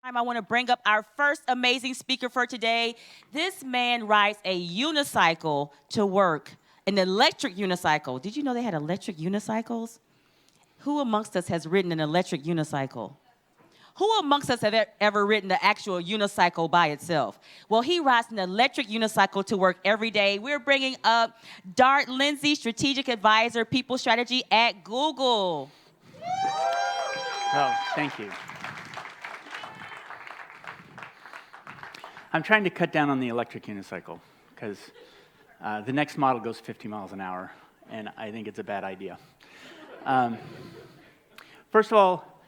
I want to bring up our first amazing speaker for today. This man rides a unicycle to work, an electric unicycle. Did you know they had electric unicycles? Who amongst us has ridden an electric unicycle? Who amongst us have ever ridden the actual unicycle by itself? Well, he rides an electric unicycle to work every day. We're bringing up Dart Lindsley, Strategic Advisor, People Strategy at Google. Oh, thank you. I'm trying to cut down on the electric unicycle because the next model goes 50 miles an hour, and I think it's a bad idea. First of all,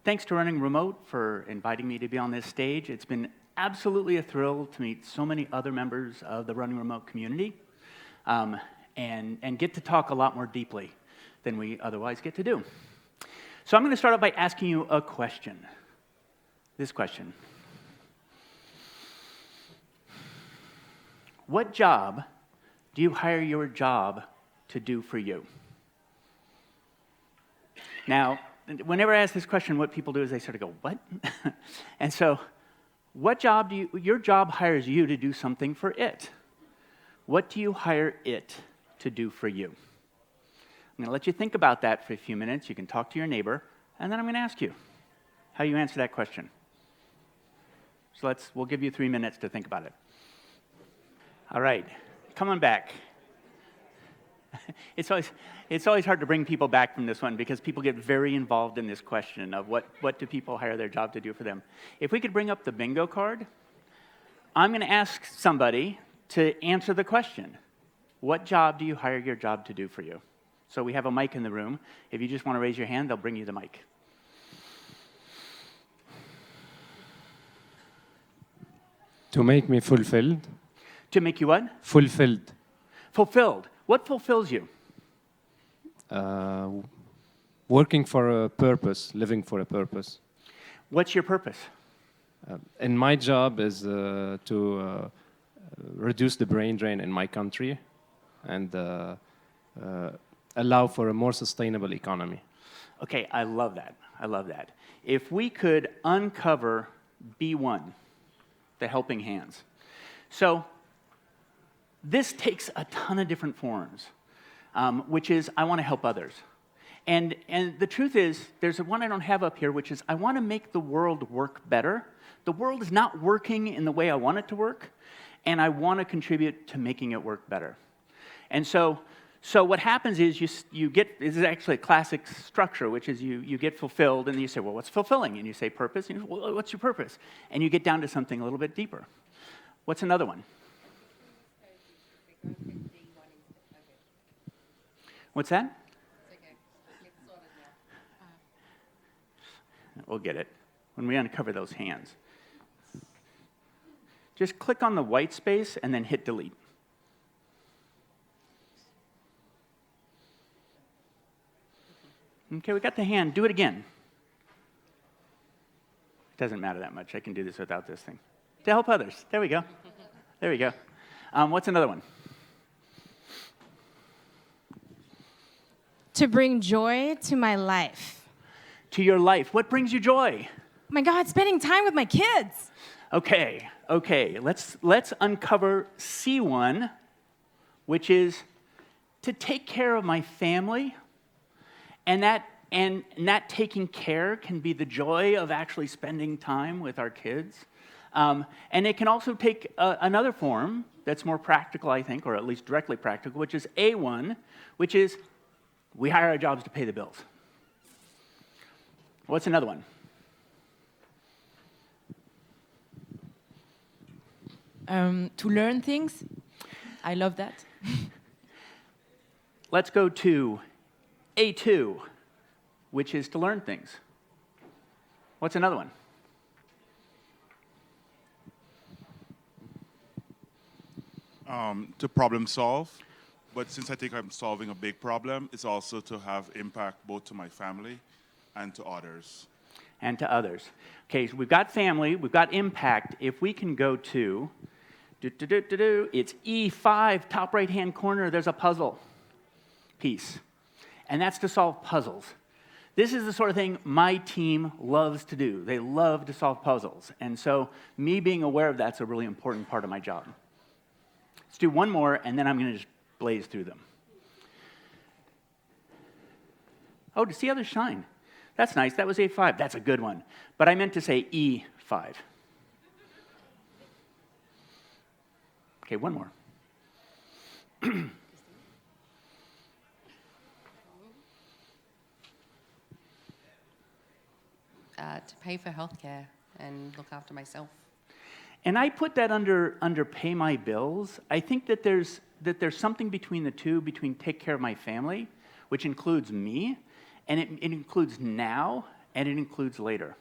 thanks to Running Remote for inviting me to be on this stage. It's been absolutely a thrill to meet so many other members of the Running Remote community and get to talk a lot more deeply than we otherwise get to do. So I'm going to start off by asking you a question. This question. What job do you hire your job to do for you? Now, whenever I ask this question, what people do is they sort of go, what? And so, what job your job hires you to do something for it. What do you hire it to do for you? I'm going to let you think about that for a few minutes. You can talk to your neighbor, and then I'm going to ask you how you answer that question. So we'll give you 3 minutes to think about it. All right, come on back. It's always hard to bring people back from this one because people get very involved in this question of what do people hire their job to do for them. If we could bring up the bingo card, I'm going to ask somebody to answer the question. What job do you hire your job to do for you? So we have a mic in the room. If you just want to raise your hand, they'll bring you the mic. To make me fulfilled. To make you what? Fulfilled. Fulfilled. What fulfills you? Working for a purpose, living for a purpose. What's your purpose? And my job is to reduce the brain drain in my country and allow for a more sustainable economy. Okay, I love that. I love that. If we could uncover B1, the helping hands. So this takes a ton of different forms, which is I want to help others. And the truth is, there's one I don't have up here, which is I want to make the world work better. The world is not working in the way I want it to work, and I want to contribute to making it work better. And so what happens is you get, this is actually a classic structure, which is you get fulfilled, and you say, well, what's fulfilling? And you say purpose, and you say, well, what's your purpose? And you get down to something a little bit deeper. What's another one? What's that? We'll get it when we uncover those hands. Just click on the white space and then hit delete. Okay, we got the hand. Do it again. It doesn't matter that much. I can do this without this thing. To help others. There we go. There we go. What's another one? To bring joy to my life. To your life. What brings you joy? Oh my God, spending time with my kids. Okay. Let's uncover C1, which is to take care of my family, and that taking care can be the joy of actually spending time with our kids. And it can also take another form that's more practical, I think, or at least directly practical, which is A1, which is we hire our jobs to pay the bills. What's another one? To learn things. I love that. Let's go to A2, which is to learn things. What's another one? To problem solve. But since I think I'm solving a big problem, it's also to have impact both to my family and to others. And to others. Okay, so we've got family, we've got impact. If we can go to, it's E5, top right-hand corner, there's a puzzle piece. And that's to solve puzzles. This is the sort of thing my team loves to do. They love to solve puzzles. And so me being aware of that's a really important part of my job. Let's do one more, and then I'm going to just blaze through them. Oh, to see others shine. That's nice. That was A5. That's a good one. But I meant to say E5. Okay, one more. To pay for healthcare and look after myself. And I put that under pay my bills. I think that there's something between the two, between take care of my family, which includes me, and it includes now, and it includes later.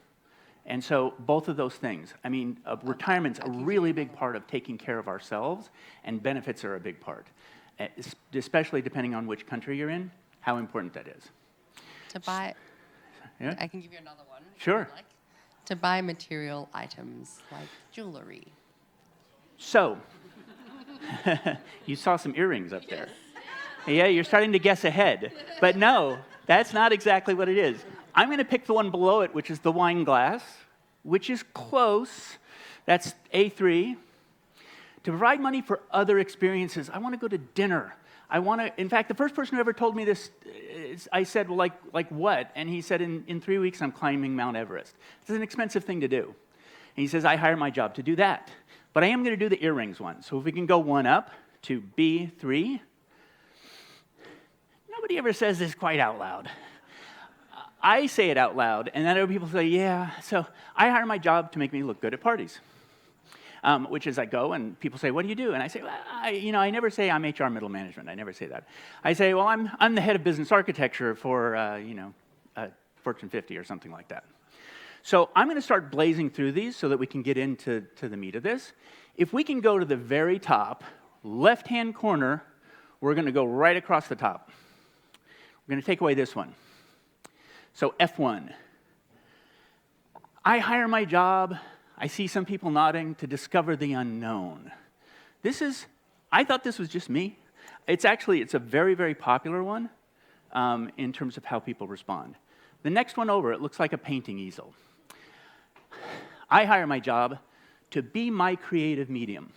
And so both of those things. I mean, retirement's a really big part of taking care of ourselves, and benefits are a big part, especially depending on which country you're in, how important that is. To buy, Yeah? I can give you another one. if Sure. you'd like. To buy material items like jewelry. So, you saw some earrings up there. Yeah, you're starting to guess ahead. But no, that's not exactly what it is. I'm going to pick the one below it, which is the wine glass, which is close. That's A3. To provide money for other experiences. I want to go to dinner. In fact, the first person who ever told me this, I said, well, like what? And he said, in 3 weeks, I'm climbing Mount Everest. It's an expensive thing to do. And he says, I hire my job to do that. But I am going to do the earrings one. So if we can go one up to B3. Nobody ever says this quite out loud. I say it out loud, and then other people say, yeah. So I hire my job to make me look good at parties. Which is I go and people say, what do you do? And I say, well, I never say I'm HR middle management. I never say that. I say, well, I'm the head of business architecture for, Fortune 50 or something like that. So I'm going to start blazing through these so that we can get into the meat of this. If we can go to the very top, left-hand corner, we're going to go right across the top. We're going to take away this one. So F1. I hire my job. I see some people nodding to discover the unknown. I thought this was just me. It's a very, very popular one in terms of how people respond. The next one over, it looks like a painting easel. I hire my job to be my creative medium.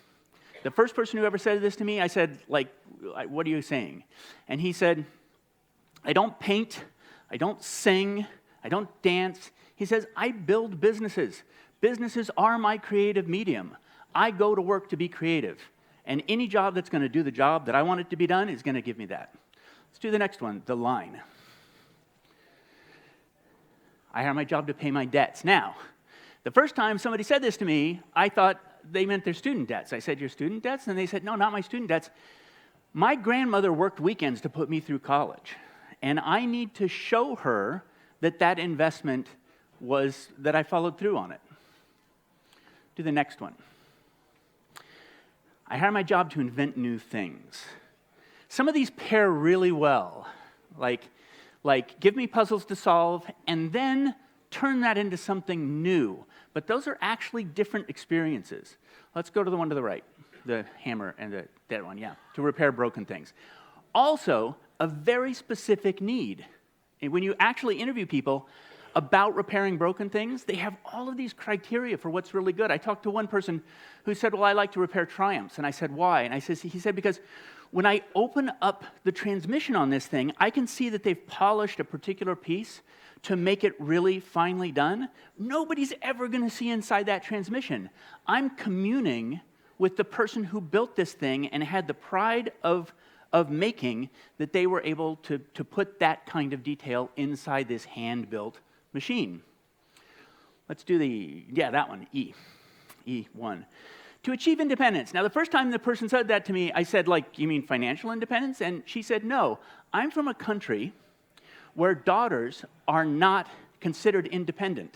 The first person who ever said this to me, I said, what are you saying? And he said, I don't paint, I don't sing, I don't dance. He says, I build businesses. Businesses are my creative medium. I go to work to be creative. And any job that's going to do the job that I want it to be done is going to give me that. Let's do the next one, the line. I hire my job to pay my debts. Now, the first time somebody said this to me, I thought they meant their student debts. I said, your student debts? And they said, no, not my student debts. My grandmother worked weekends to put me through college. And I need to show her that investment was, that I followed through on it. Do the next one. I hire my job to invent new things. Some of these pair really well. Like give me puzzles to solve and then turn that into something new. But those are actually different experiences. Let's go to the one to the right, the hammer and that one, yeah, to repair broken things. Also, a very specific need. And when you actually interview people about repairing broken things, they have all of these criteria for what's really good. I talked to one person who said, well, I like to repair Triumphs. And I said, why? And he said, because when I open up the transmission on this thing, I can see that they've polished a particular piece to make it really finely done. Nobody's ever going to see inside that transmission. I'm communing with the person who built this thing and had the pride of making that they were able to put that kind of detail inside this hand-built machine. Let's do that one, E1. To achieve independence. Now, the first time the person said that to me, I said, you mean financial independence? And she said, no, I'm from a country where daughters are not considered independent.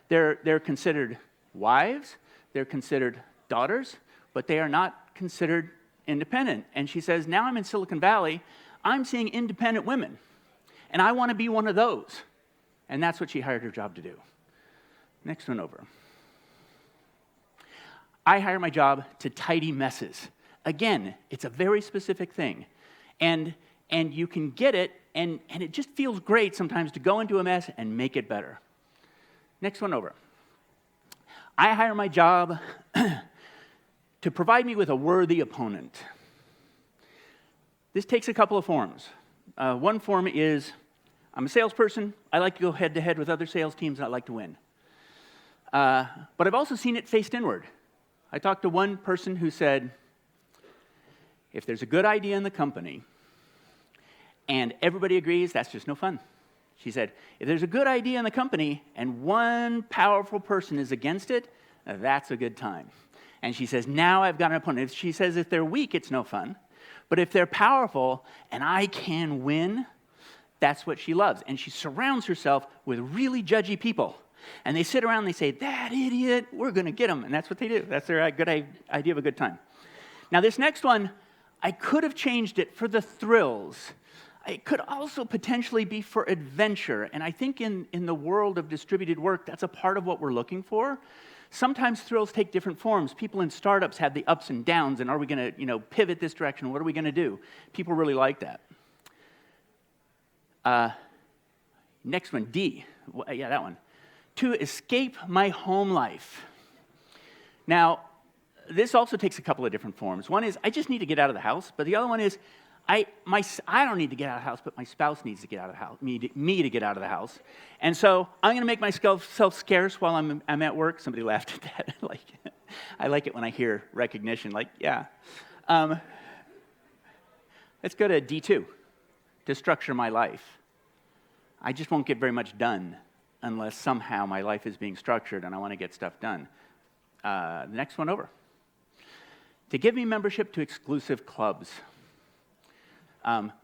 They're considered wives, they're considered daughters, but they are not considered independent. And she says, now I'm in Silicon Valley, I'm seeing independent women, and I want to be one of those. And that's what she hired her job to do. Next one over. I hire my job to tidy messes. Again, it's a very specific thing. And you can get it and it just feels great sometimes to go into a mess and make it better. Next one over. I hire my job to provide me with a worthy opponent. This takes a couple of forms. One form is, I'm a salesperson. I like to go head-to-head with other sales teams, and I like to win. But I've also seen it faced inward. I talked to one person who said, if there's a good idea in the company and everybody agrees, that's just no fun. She said, if there's a good idea in the company and one powerful person is against it, that's a good time. And she says, now I've got an opponent. She says, if they're weak, it's no fun. But if they're powerful and I can win, that's what she loves. And she surrounds herself with really judgy people. And they sit around and they say, that idiot, we're going to get him. And that's what they do. That's their good idea of a good time. Now, this next one, I could have changed it for the thrills. It could also potentially be for adventure. And I think in the world of distributed work, that's a part of what we're looking for. Sometimes thrills take different forms. People in startups have the ups and downs, and are we going to pivot this direction? What are we going to do? People really like that. Next one, D. Yeah, that one. To escape my home life. Now, this also takes a couple of different forms. One is, I just need to get out of the house, but the other one is, I don't need to get out of the house, but my spouse needs to get out of the house, me to get out of the house. And so I'm going to make myself scarce while I'm at work. Somebody laughed at that. I like it when I hear recognition. Yeah. Let's go to D2, to structure my life. I just won't get very much done unless somehow my life is being structured and I want to get stuff done. The next one over. To give me membership to exclusive clubs.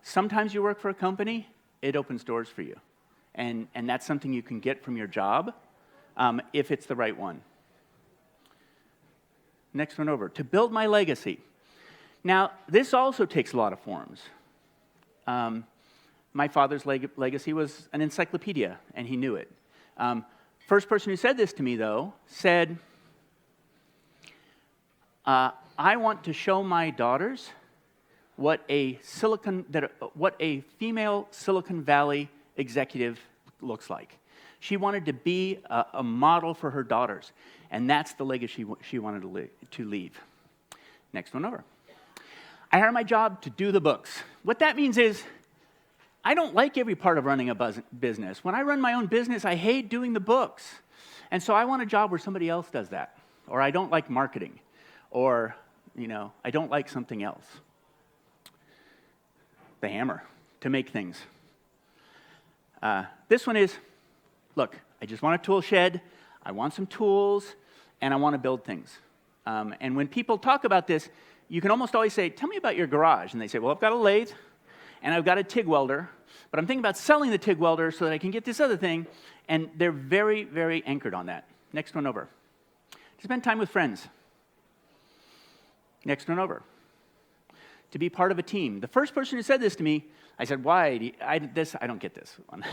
Sometimes you work for a company, it opens doors for you. And that's something you can get from your job if it's the right one. Next one over. To build my legacy. Now, this also takes a lot of forms. My father's legacy was an encyclopedia, and he knew it. First person who said this to me, though, said, I want to show my daughters what a female Silicon Valley executive looks like. She wanted to be a model for her daughters, and that's the legacy she wanted to leave. Next one over. I hire my job to do the books. What that means is, I don't like every part of running a business. When I run my own business, I hate doing the books. And so I want a job where somebody else does that. Or I don't like marketing. Or, I don't like something else. The hammer, to make things. This one is, look, I just want a tool shed, I want some tools, and I want to build things. And when people talk about this, you can almost always say, tell me about your garage. And they say, well, I've got a lathe, and I've got a TIG welder, but I'm thinking about selling the TIG welder so that I can get this other thing, and they're very, very anchored on that. Next one over. To spend time with friends. Next one over. To be part of a team. The first person who said this to me, I said, why? I don't get this one.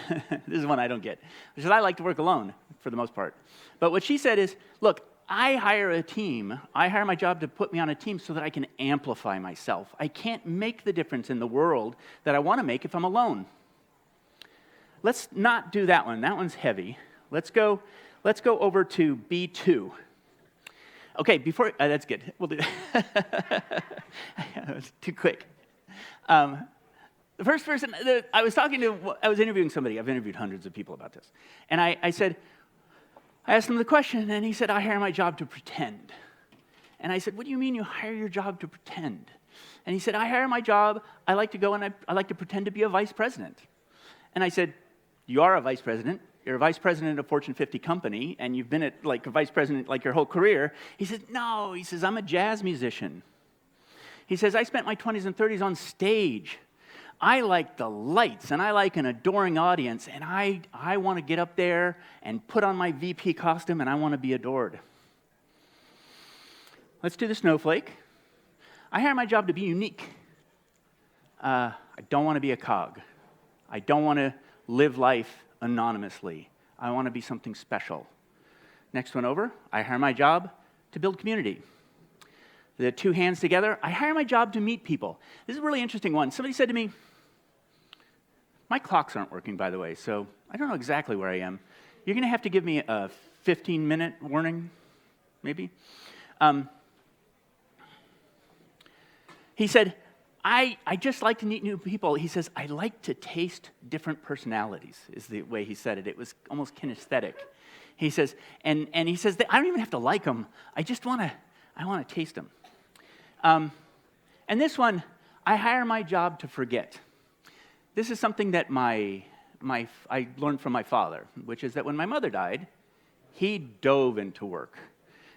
This is one I don't get. She said, I like to work alone, for the most part. But what she said is, look, I hire a team. I hire my job to put me on a team so that I can amplify myself. I can't make the difference in the world that I want to make if I'm alone. Let's not do that one. That one's heavy. Let's go over to B2. Okay, that's good. We'll do that. That was too quick. The first person I was interviewing somebody. I've interviewed hundreds of people about this. And I asked him the question, and he said, I hire my job to pretend. And I said, what do you mean you hire your job to pretend? And he said, I hire my job, I like to go and I like to pretend to be a vice president. And I said, you are a vice president. You're a vice president of a Fortune 50 company, and you've been a vice president your whole career. He said, no. He says, I'm a jazz musician. He says, I spent my 20s and 30s on stage. I like the lights, and I like an adoring audience, and I want to get up there and put on my VP costume, and I want to be adored. Let's do the snowflake. I hire my job to be unique. I don't want to be a cog. I don't want to live life anonymously. I want to be something special. Next one over. I hire my job to build community. The two hands together. I hire my job to meet people. This is a really interesting one. Somebody said to me, My clocks aren't working, by the way, so I don't know exactly where I am. You're going to have to give me a 15-minute warning, maybe. He said, I just like to meet new people. He says, I like to taste different personalities, is the way he said it. It was almost kinesthetic. He says, and he says, that I don't even have to like them. I just want to taste them. And this one, I hire my job to forget. This is something that I learned from my father, which is that when my mother died, he dove into work.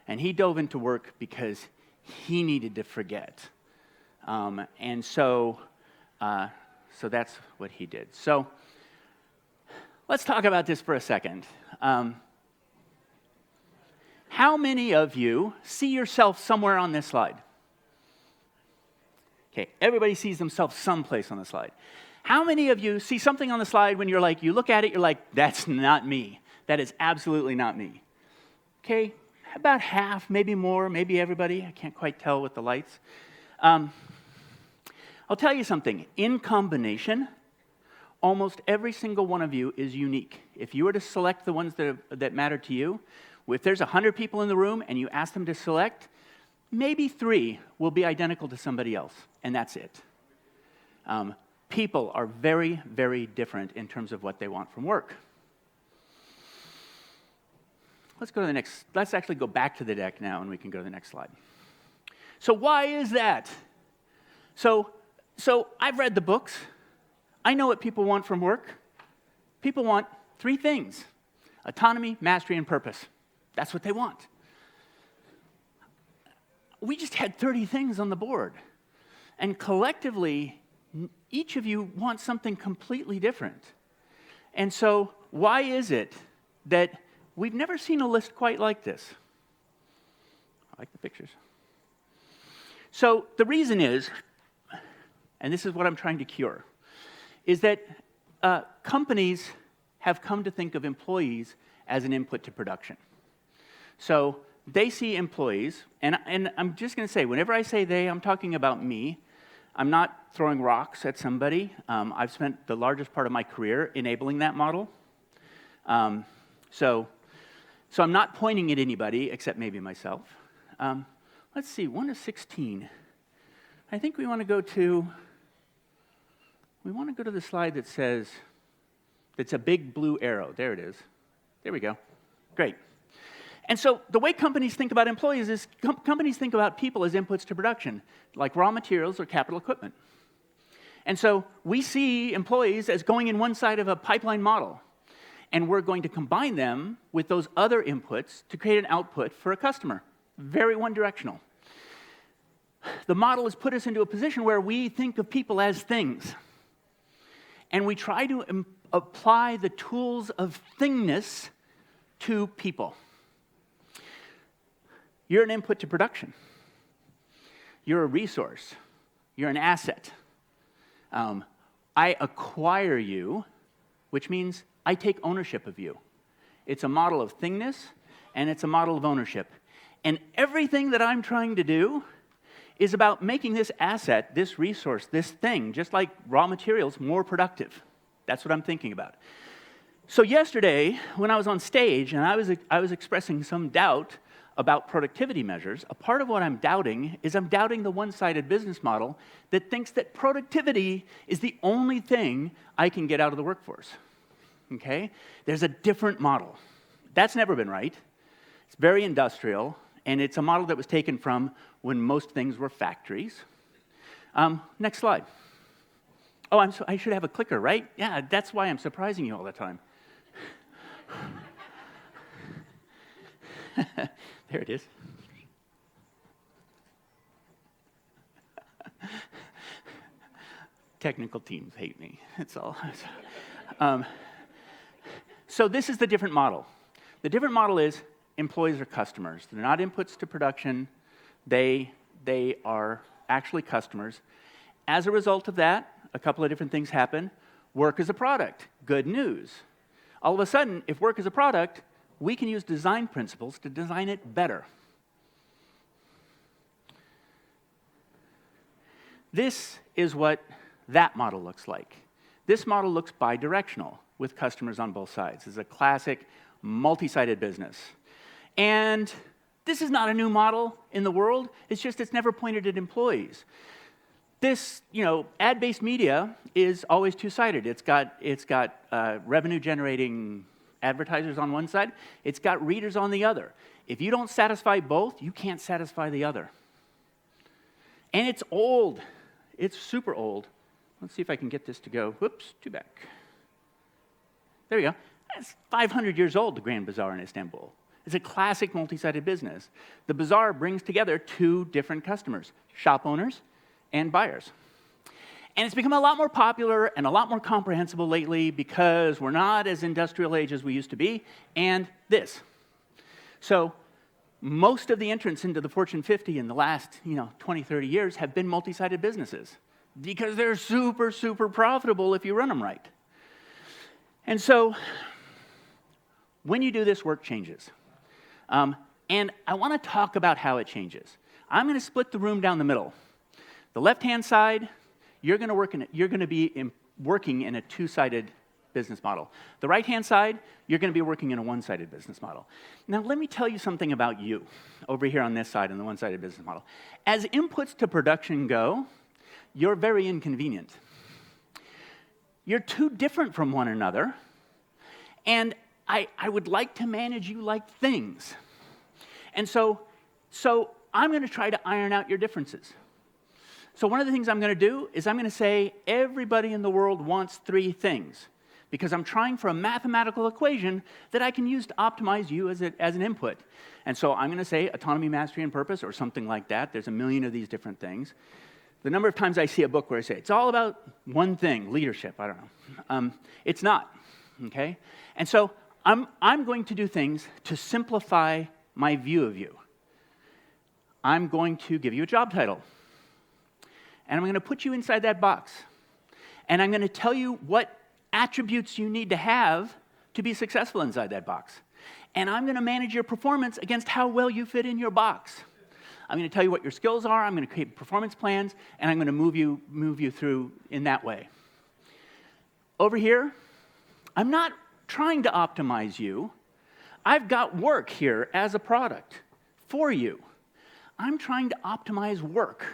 And he dove into work because he needed to forget. And so that's what he did. So let's talk about this for a second. How many of you see yourself somewhere on this slide? Okay, everybody sees themselves someplace on the slide. How many of you see something on the slide when you're like, you look at it, you're like, that's not me. That is absolutely not me. Okay, about half, maybe more, maybe everybody. I can't quite tell with the lights. I'll tell you something. In combination, almost every single one of you is unique. If you were to select the ones that matter to you, if there's 100 people in the room and you ask them to select, maybe 3 will be identical to somebody else, and that's it. People are very, very different in terms of what they want from work. Let's go to the next. Let's actually go back to the deck now, and we can go to the next slide. So why is that? So I've read the books. I know what people want from work. People want 3 things: autonomy, mastery, and purpose. That's what they want. We just had 30 things on the board. And collectively, each of you wants something completely different. And so why is it that we've never seen a list quite like this? I like the pictures. So the reason is, and this is what I'm trying to cure, is that companies have come to think of employees as an input to production. So they see employees, and I'm just going to say, whenever I say they, I'm talking about me. I'm not throwing rocks at somebody. I've spent the largest part of my career enabling that model. So I'm not pointing at anybody except maybe myself. Let's see, 1 to 16. I think we want to go to the slide that says, it's a big blue arrow. There it is. There we go. Great. And so the way companies think about employees is companies think about people as inputs to production, like raw materials or capital equipment. And so we see employees as going in one side of a pipeline model, and we're going to combine them with those other inputs to create an output for a customer. Very one-directional. The model has put us into a position where we think of people as things, and we try to apply the tools of thingness to people. You're an input to production. You're a resource. You're an asset. I acquire you, which means I take ownership of you. It's a model of thingness, and it's a model of ownership. And everything that I'm trying to do is about making this asset, this resource, this thing, just like raw materials, more productive. That's what I'm thinking about. So yesterday, when I was on stage and I was expressing some doubt about productivity measures, a part of what I'm doubting is I'm doubting the one-sided business model that thinks that productivity is the only thing I can get out of the workforce. Okay? There's a different model. That's never been right. It's very industrial, and it's a model that was taken from when most things were factories. Next slide. Oh, I should have a clicker, right? Yeah, that's why I'm surprising you all the time. There it is. Technical teams hate me. That's all. So this is the different model. The different model is employees are customers. They're not inputs to production. They are actually customers. As a result of that, a couple of different things happen. Work is a product. Good news. All of a sudden, if work is a product, we can use design principles to design it better. This is what that model looks like. This model looks bidirectional with customers on both sides. It's a classic multi-sided business. And this is not a new model in the world. It's just it's never pointed at employees. This, ad-based media is always two-sided. It's got revenue-generating advertisers on one side. It's got readers on the other. If you don't satisfy both, you can't satisfy the other. And it's old. It's super old. Let's see if I can get this to go. Whoops, too back. There we go. That's 500 years old, the Grand Bazaar in Istanbul. It's a classic multi-sided business. The bazaar brings together two different customers, shop owners and buyers. And it's become a lot more popular and a lot more comprehensible lately because we're not as industrial age as we used to be, and this. So most of the entrants into the Fortune 50 in the last 20, 30 years have been multi-sided businesses because they're super, super profitable if you run them right. And so when you do this, work changes. And I want to talk about how it changes. I'm going to split the room down the middle. The left-hand side, you're going to be working in a two-sided business model. The right-hand side, you're going to be working in a one-sided business model. Now, let me tell you something about you over here on this side in the one-sided business model. As inputs to production go, you're very inconvenient. You're too different from one another, and I would like to manage you like things. And so I'm going to try to iron out your differences. So one of the things I'm going to do is I'm going to say everybody in the world wants three things because I'm trying for a mathematical equation that I can use to optimize you as an input. And so I'm going to say autonomy, mastery, and purpose or something like that. There's a million of these different things. The number of times I see a book where I say it's all about one thing, leadership, I don't know. It's not, okay? And so I'm going to do things to simplify my view of you. I'm going to give you a job title. And I'm going to put you inside that box. And I'm going to tell you what attributes you need to have to be successful inside that box. And I'm going to manage your performance against how well you fit in your box. I'm going to tell you what your skills are, I'm going to create performance plans, and I'm going to move you through in that way. Over here, I'm not trying to optimize you. I've got work here as a product for you. I'm trying to optimize work.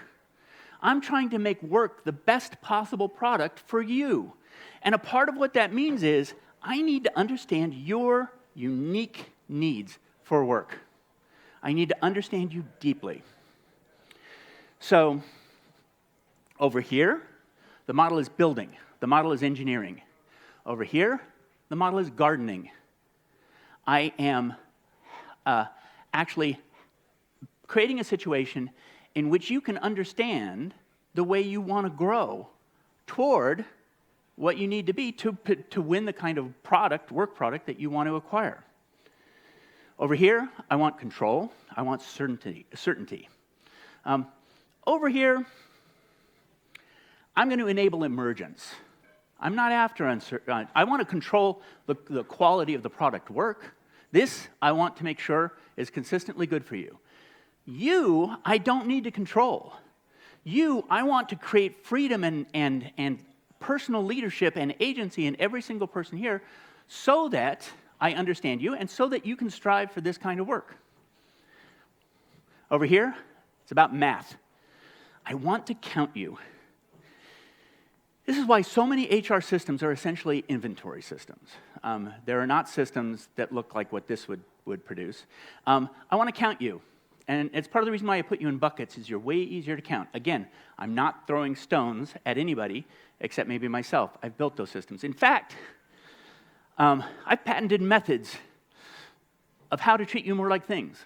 I'm trying to make work the best possible product for you. And a part of what that means is I need to understand your unique needs for work. I need to understand you deeply. So over here, the model is building. The model is engineering. Over here, the model is gardening. I am actually creating a situation in which you can understand the way you want to grow toward what you need to be to win the kind of work product that you want to acquire. Over here, I want control. I want certainty. Over here, I'm going to enable emergence. I'm not after uncertainty. I want to control the quality of the product work. This, I want to make sure, is consistently good for you. You, I don't need to control. You, I want to create freedom and personal leadership and agency in every single person here so that I understand you and so that you can strive for this kind of work. Over here, it's about math. I want to count you. This is why so many HR systems are essentially inventory systems. There are not systems that look like what this would produce. I want to count you. And it's part of the reason why I put you in buckets is you're way easier to count. Again, I'm not throwing stones at anybody except maybe myself. I've built those systems. In fact, I've patented methods of how to treat you more like things.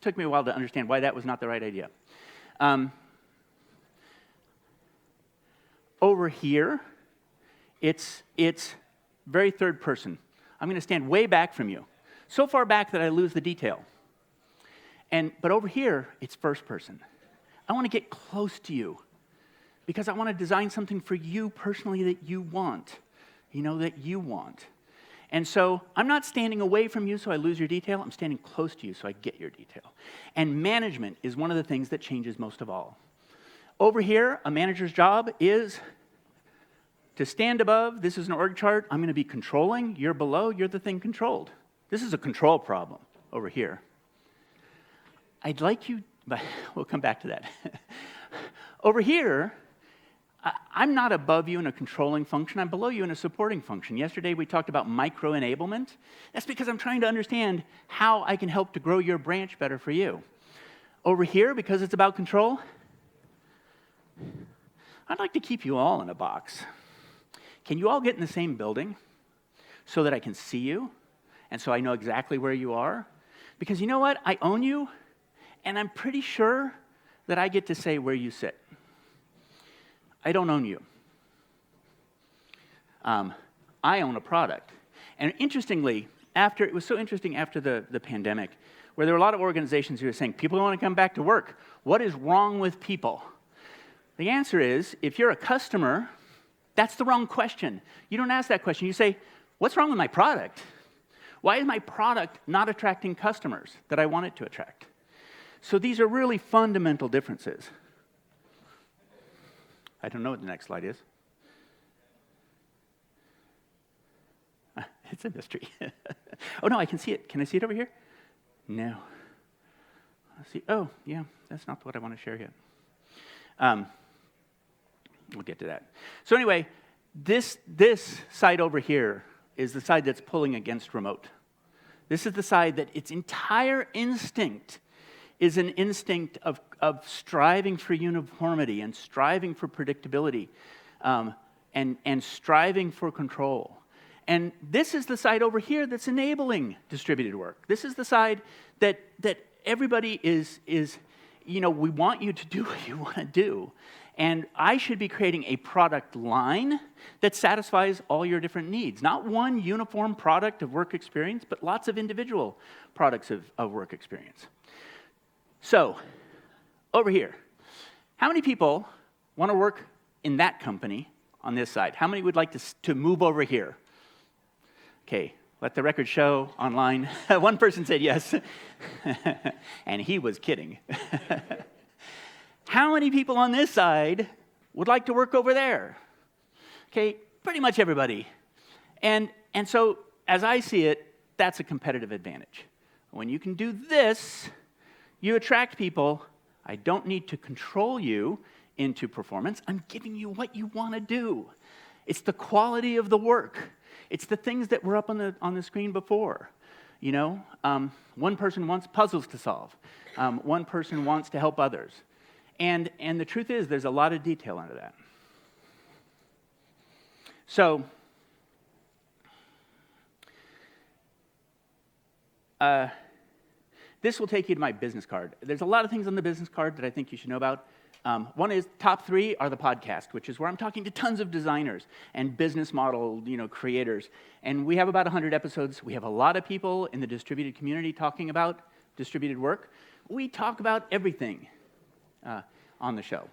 Took me a while to understand why that was not the right idea. Over here, it's very third person. I'm going to stand way back from you. So far back that I lose the detail. But over here, it's first person. I want to get close to you because I want to design something for you personally that you want, that you want. And so I'm not standing away from you so I lose your detail. I'm standing close to you so I get your detail. And management is one of the things that changes most of all. Over here, a manager's job is to stand above. This is an org chart. I'm going to be controlling. You're below. You're the thing controlled. This is a control problem over here. I'd like you, but we'll come back to that. Over here, I'm not above you in a controlling function. I'm below you in a supporting function. Yesterday, we talked about micro-enablement. That's because I'm trying to understand how I can help to grow your branch better for you. Over here, because it's about control, I'd like to keep you all in a box. Can you all get in the same building so that I can see you and so I know exactly where you are? Because you know what? I own you, and I'm pretty sure that I get to say where you sit. I don't own you. I own a product. And interestingly, it was so interesting after the pandemic, where there were a lot of organizations who were saying, people don't want to come back to work. What is wrong with people? The answer is, if you're a customer, that's the wrong question. You don't ask that question. You say, what's wrong with my product? Why is my product not attracting customers that I want it to attract? So these are really fundamental differences. I don't know what the next slide is. It's a mystery. Oh, no, I can see it. Can I see it over here? No. Let's see. Oh, yeah, that's not what I want to share yet. We'll get to that. So anyway, this side over here is the side that's pulling against remote. This is the side that its entire instinct is an instinct of striving for uniformity and striving for predictability and striving for control. And this is the side over here that's enabling distributed work. This is the side that everybody is, we want you to do what you want to do. And I should be creating a product line that satisfies all your different needs. Not one uniform product of work experience, but lots of individual products of work experience. So, over here, how many people want to work in that company on this side? How many would like to move over here? Okay, let the record show online. One person said yes, and he was kidding. How many people on this side would like to work over there? Okay, pretty much everybody. And so, as I see it, that's a competitive advantage. When you can do this, you attract people. I don't need to control you into performance. I'm giving you what you want to do. It's the quality of the work. It's the things that were up on the screen before. One person wants puzzles to solve. One person wants to help others. And the truth is, there's a lot of detail under that. So, this will take you to my business card. There's a lot of things on the business card that I think you should know about. One is top 3 are the podcast, which is where I'm talking to tons of designers and business model, creators. And we have about 100 episodes. We have a lot of people in the distributed community talking about distributed work. We talk about everything on the show.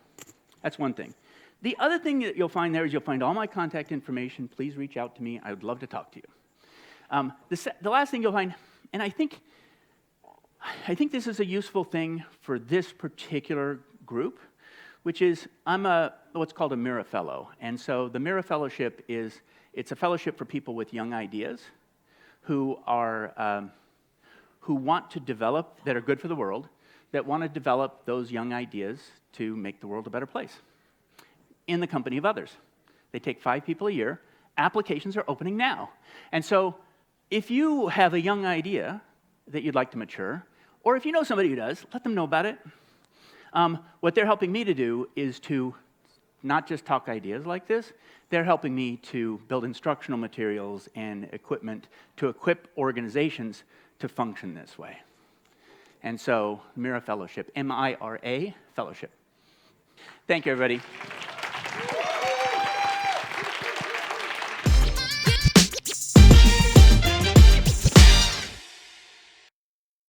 That's one thing. The other thing that you'll find there is you'll find all my contact information. Please reach out to me. I would love to talk to you. The last thing you'll find, and I think this is a useful thing for this particular group, which is I'm what's called a Mira Fellow. And so the Mira Fellowship it's a fellowship for people with young ideas who want to develop, that are good for the world, that want to develop those young ideas to make the world a better place in the company of others. They take 5 people a year. Applications are opening now. And so if you have a young idea that you'd like to mature, or if you know somebody who does, let them know about it. What they're helping me to do is to not just talk ideas like this, they're helping me to build instructional materials and equipment to equip organizations to function this way. And so, Mira Fellowship, M-I-R-A Fellowship. Thank you, everybody.